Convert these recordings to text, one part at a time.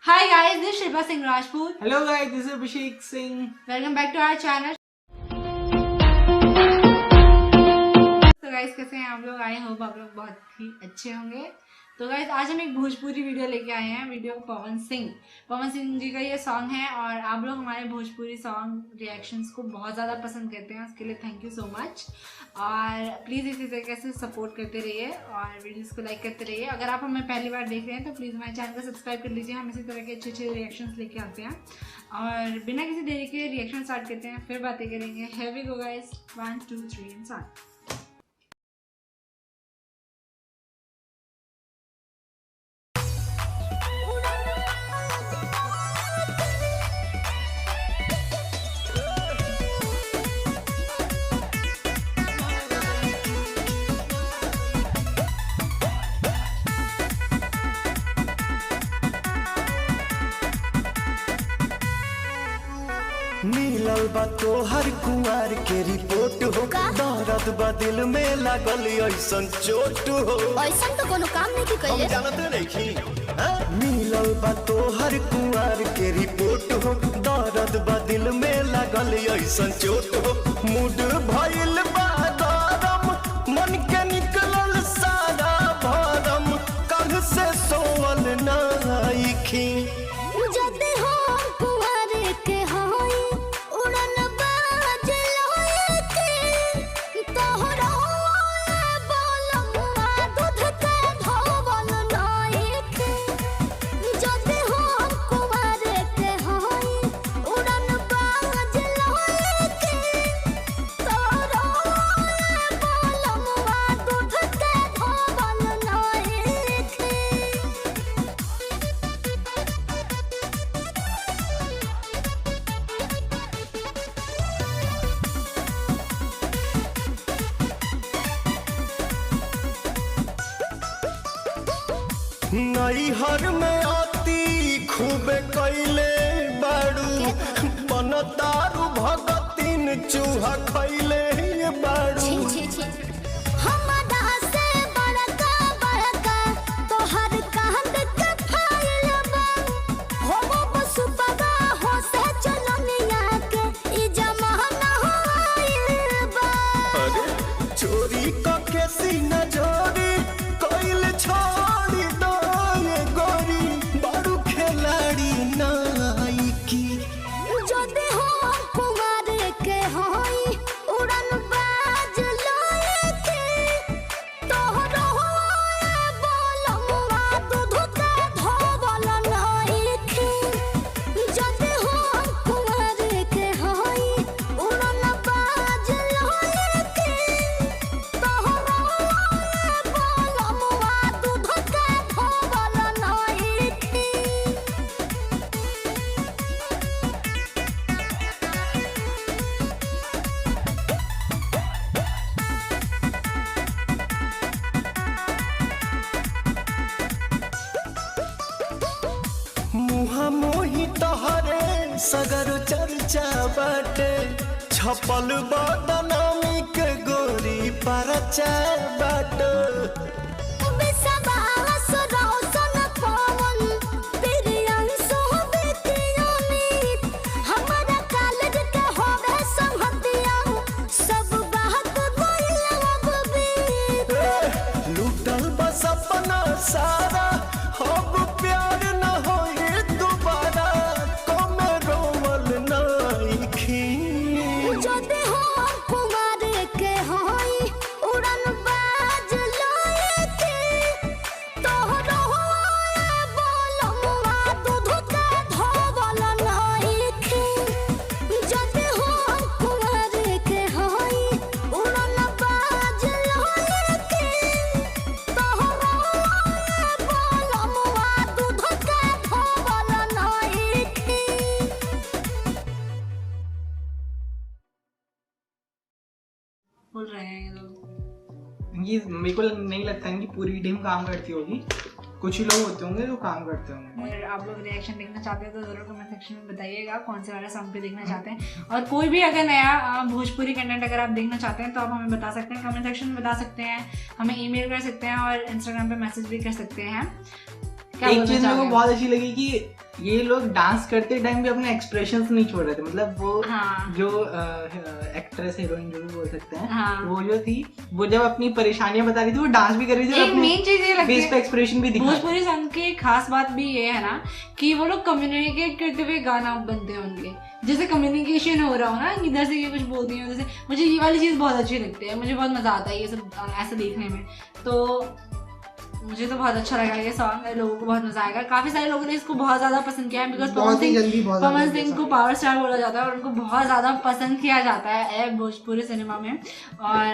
Hi guys, this is Shilpa Singh Rajput. Hello guys, this is Abhishek Singh. Welcome back to our channel. तो guys कैसे हैं आप लोग? I hope आप लोग बहुत ही अच्छे होंगे। तो गाइस आज हम एक भोजपुरी वीडियो लेके आए हैं। वीडियो पवन सिंह जी का ये सॉन्ग है और आप लोग हमारे भोजपुरी सॉन्ग रिएक्शंस को बहुत ज़्यादा पसंद करते हैं, उसके लिए थैंक यू सो मच। और प्लीज़ इसी तरीके से सपोर्ट करते रहिए और वीडियोस को लाइक करते रहिए। अगर आप हमें पहली बार देख रहे हैं तो प्लीज़ हमारे चैनल को सब्सक्राइब कर लीजिए। हम इसी तरह के अच्छे अच्छे रिएक्शंस लेके आते हैं और बिना किसी देरी के रिएक्शन स्टार्ट करते हैं, फिर बातें करेंगे। Here we go guys, 1 2 3 and start. मिलल बा तोहर कुंवर के रिपोर्ट हो, दर्द बा दिल में लागल ऐसन चोट हो। ऐसन तो कोनो काम नहीं कइले, हम जानते नहीं। मिलल बा तोहर कुंवर के रिपोर्ट हो, दर्द बा दिल में लागल ऐसन चोट हो। मूड भइल बा गरम, मन के निकलल सारा भरम, कल से सोवल नाइखी। जदे हो कुंवर के होई उड़न बाज लोए के, तोहरा बोलमुआ दूध के धोवल नाई के। जदे हो कुंवर के होई उड़न बाज लोए के, तोहरा बोलमुआ दूध के धोवल नाई के। नैहर में आती खूबे कैले बाड़ू, बनतारू भगतिन चूहा खैले बाड़ू। हमरा से बड़का बड़का तोहर कांद के फाइल बा, हो बसुपगा हो से चलनिया के ई जमाना आइल बा। अरे चोरी के सीना जोरी कैल छोड़ी दो ये गोरी, बाड़ू खिलाड़ी नाइकी। जदे हो कुंवर के होई उड़न बाज लोए के, तोहरा बोलमुआ दूध के धोवल नाई के। जदे हो कुंवर के होई उड़न बाज लोए के, तोहरा बोलमुआ दूध के धोवल नाई के। मुहा मोही तहरे सगर चर्चा बाटे, छपल बदनामी के गोरी परचा बाटे। लूटल बस अपना सारा, अब प्यार न होई दोबारा, कमे रोवल नाइखी। जदे हो कुंवर के होई उड़न बाज लोए के, तोहरा बोलमुआ दूध के धोवल नाई के। जदे हो कुंवर के होई उड़न बाज लोए के, तोहरा बोलमुआ दूध के धोवल नाई के। बोल रहे हैं ये लोग। ये मेरे को नहीं लगता है कि पूरी टीम काम करती होगी, कुछ ही लोग होते होंगे जो काम करते होंगे। अगर आप लोग रिएक्शन देखना चाहते हैं तो जरूर कमेंट सेक्शन में बताइएगा कौन से वाला सॉन्ग पे देखना चाहते हैं। और कोई भी अगर नया भोजपुरी कंटेंट अगर आप देखना चाहते हैं तो आप हमें बता सकते हैं, कमेंट सेक्शन में बता सकते हैं, हमें ईमेल कर सकते हैं और इंस्टाग्राम पे मैसेज भी कर सकते हैं। क्या एक बोलना चीज मेरे को चाहोगे? बहुत अच्छी लगी कि ये लोग डांस करते टाइम भी अपने एक्सप्रेशंस नहीं छोड़ रहे थे, मतलब वो हाँ। जो एक्ट्रेस हीरोइन जो भी बोल सकते हैं, हाँ। वो जो थी वो जब अपनी परेशानियां बता रही थी वो डांस भी कर रही थी और एक अपने मेन चीज ये लगती फेस पे है एक्सप्रेशन भी दिखा रही थी। भोजपुरी सॉन्ग की खास बात भी ये है ना कि वो लोग कम्युनिकेट करते हुए गाना बनते हैं उनके, जैसे कम्युनिकेशन हो रहा हो ना, इधर से ये कुछ बोलती है, जैसे मुझे ये वाली चीज़ बहुत अच्छी लगती है, मुझे बहुत मजा आता है ये सब ऐसे देखने में। तो मुझे तो बहुत अच्छा लगा ये सॉन्ग, लोगों को बहुत मजा आएगा। काफी सारे लोगों ने इसको बहुत ज्यादा पसंद किया है बिकॉज पवन सिंह को पावर स्टार बोला जाता है और उनको बहुत ज्यादा पसंद किया जाता है भोजपुरी सिनेमा में, और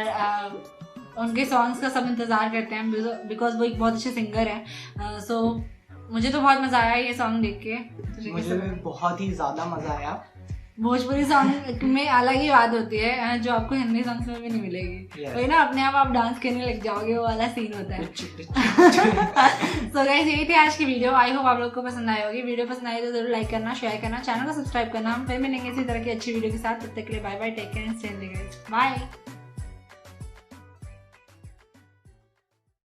उनके सॉन्ग्स का सब इंतजार करते हैं बिकॉज वो एक बहुत अच्छे सिंगर है। सो मुझे तो बहुत मजा आया ये सॉन्ग देख के। मुझे भी बहुत ही ज्यादा मजा आया। भोजपुरी सॉन्ग में अलग ही बात होती है जो आपको हिंदी सॉन्ग्स में भी नहीं मिलेगी। Yes. वही ना, अपने आप डांस करने लग जाओगे, वो वाला सीन होता है। सो गाइस यही थी आज की वीडियो। आई होप आप लोग को पसंद आई होगी। वीडियो पसंद आई तो जरूर लाइक करना, शेयर करना, चैनल को सब्सक्राइब करना। हम फिर मिलेंगे इसी तरह की अच्छी वीडियो के साथ। तब तक के लिए bye bye, take care and stay in the guys, by.